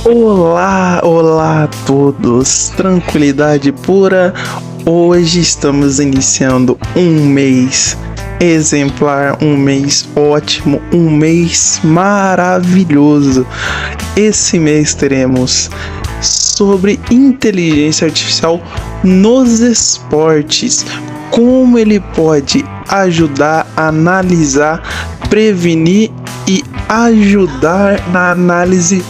Olá, olá a todos, tranquilidade pura. Hoje estamos iniciando um mês exemplar, um mês ótimo, um mês maravilhoso. Esse mês teremos sobre inteligência artificial nos esportes, como ele pode ajudar a analisar, prevenir e ajudar na análise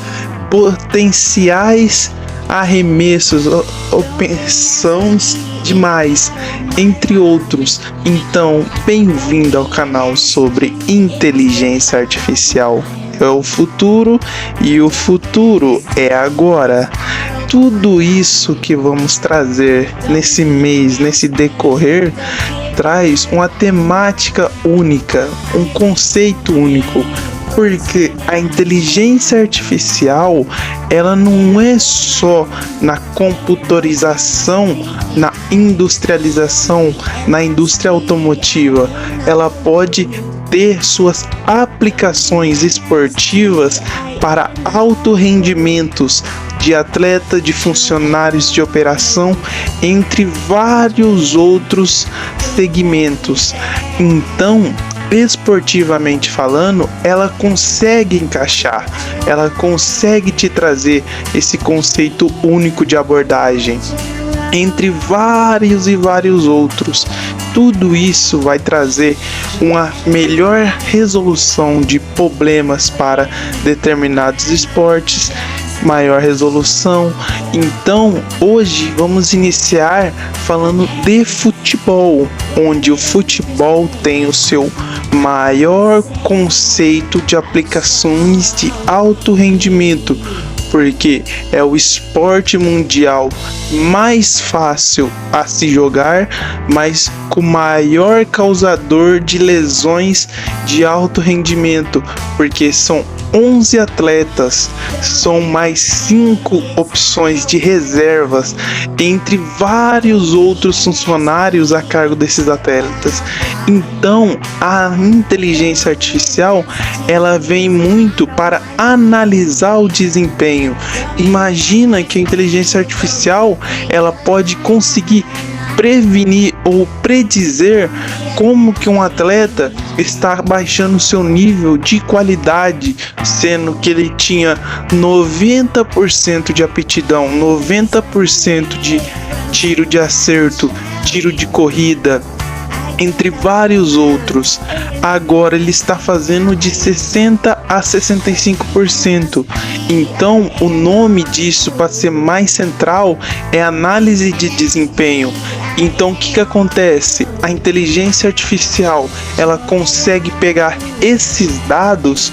potenciais arremessos, opções demais, entre outros. Então, bem-vindo ao canal sobre inteligência artificial. É o futuro e o futuro é agora. Tudo isso que vamos trazer nesse mês, nesse decorrer, traz uma temática única, um conceito único. Porque a inteligência artificial, ela não é só na computarização, na industrialização, na indústria automotiva. Ela pode ter suas aplicações esportivas para alto rendimentos de atleta, de funcionários de operação, entre vários outros segmentos. Então, esportivamente falando, ela consegue encaixar, ela consegue te trazer esse conceito único de abordagem, entre vários e vários outros. Tudo isso vai trazer uma melhor resolução de problemas para determinados esportes, maior resolução. Então, hoje vamos iniciar falando de futebol, onde o futebol tem o seu maior conceito de aplicações de alto rendimento, porque é o esporte mundial mais fácil a se jogar, mas com maior causador de lesões de alto rendimento, porque são 11 atletas, são mais 5 opções de reservas, entre vários outros funcionários a cargo desses atletas. Então, a inteligência artificial, ela vem muito para analisar o desempenho. Imagina que a inteligência artificial, ela pode conseguir prevenir ou predizer como que um atleta está baixando seu nível de qualidade, sendo que ele tinha 90% de aptidão, 90% de tiro de acerto, tiro de corrida, entre vários outros. Agora ele está fazendo de 60 a 65%. Então, o nome disso, para ser mais central, é análise de desempenho. Então, o que acontece? A inteligência artificial, ela consegue pegar esses dados,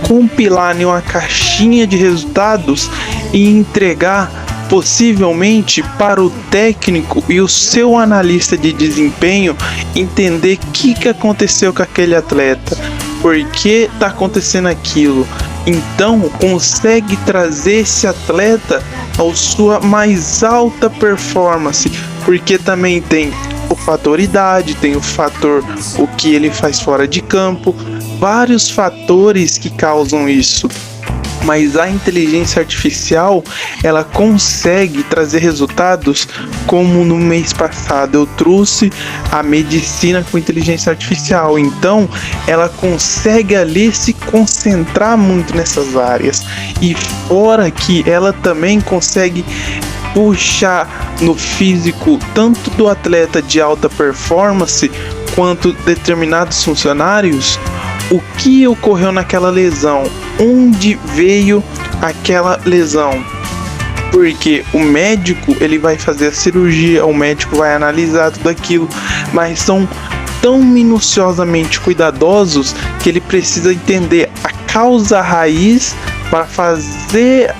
compilar em uma caixinha de resultados e entregar possivelmente para o técnico e o seu analista de desempenho entender o que aconteceu com aquele atleta, por que está acontecendo aquilo. Então, consegue trazer esse atleta à sua mais alta performance, porque também tem o fator idade, tem o fator o que ele faz fora de campo, vários fatores que causam isso. Mas a inteligência artificial, ela consegue trazer resultados como no mês passado eu trouxe a medicina com inteligência artificial. Então, ela consegue ali se concentrar muito nessas áreas. E fora que ela também consegue puxar no físico tanto do atleta de alta performance quanto determinados funcionários, o que ocorreu naquela lesão, onde veio aquela lesão, porque o médico ele vai fazer a cirurgia, o médico vai analisar tudo aquilo, mas são tão minuciosamente cuidadosos que ele precisa entender a causa raiz para fazer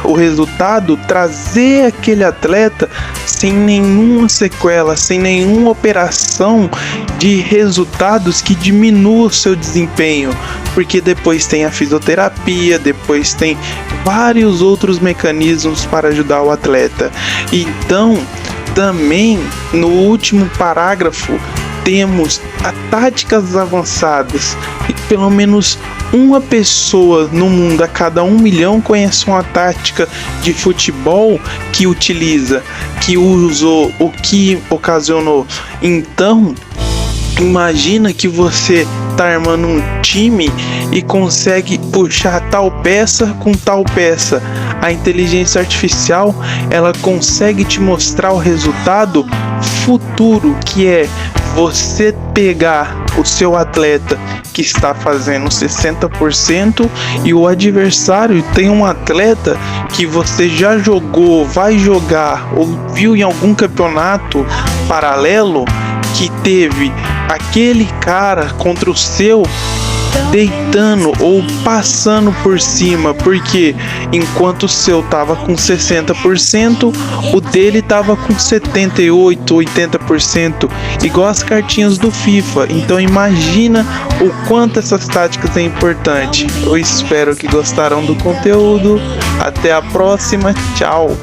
o resultado, trazer aquele atleta sem nenhuma sequela, sem nenhuma operação de resultados que diminua o seu desempenho, porque depois tem a fisioterapia, depois tem vários outros mecanismos para ajudar o atleta. Então, também no último parágrafo temos as táticas avançadas, e pelo menos uma pessoa no mundo a cada 1 milhão conhece uma tática de futebol que utiliza, que usou, o que ocasionou. Então, imagina que você tá armando um time e consegue puxar tal peça com tal peça. A inteligência artificial, ela consegue te mostrar o resultado futuro, que é você pegar o seu atleta que está fazendo 60% e o adversário tem um atleta que você já jogou, vai jogar ou viu em algum campeonato paralelo que teve aquele cara contra o seu deitando ou passando por cima, porque enquanto o seu tava com 60%, o dele tava com 78, 80%, igual as cartinhas do FIFA. Então imagina o quanto essas táticas é importante. Eu espero que gostaram do conteúdo. Até a próxima. Tchau.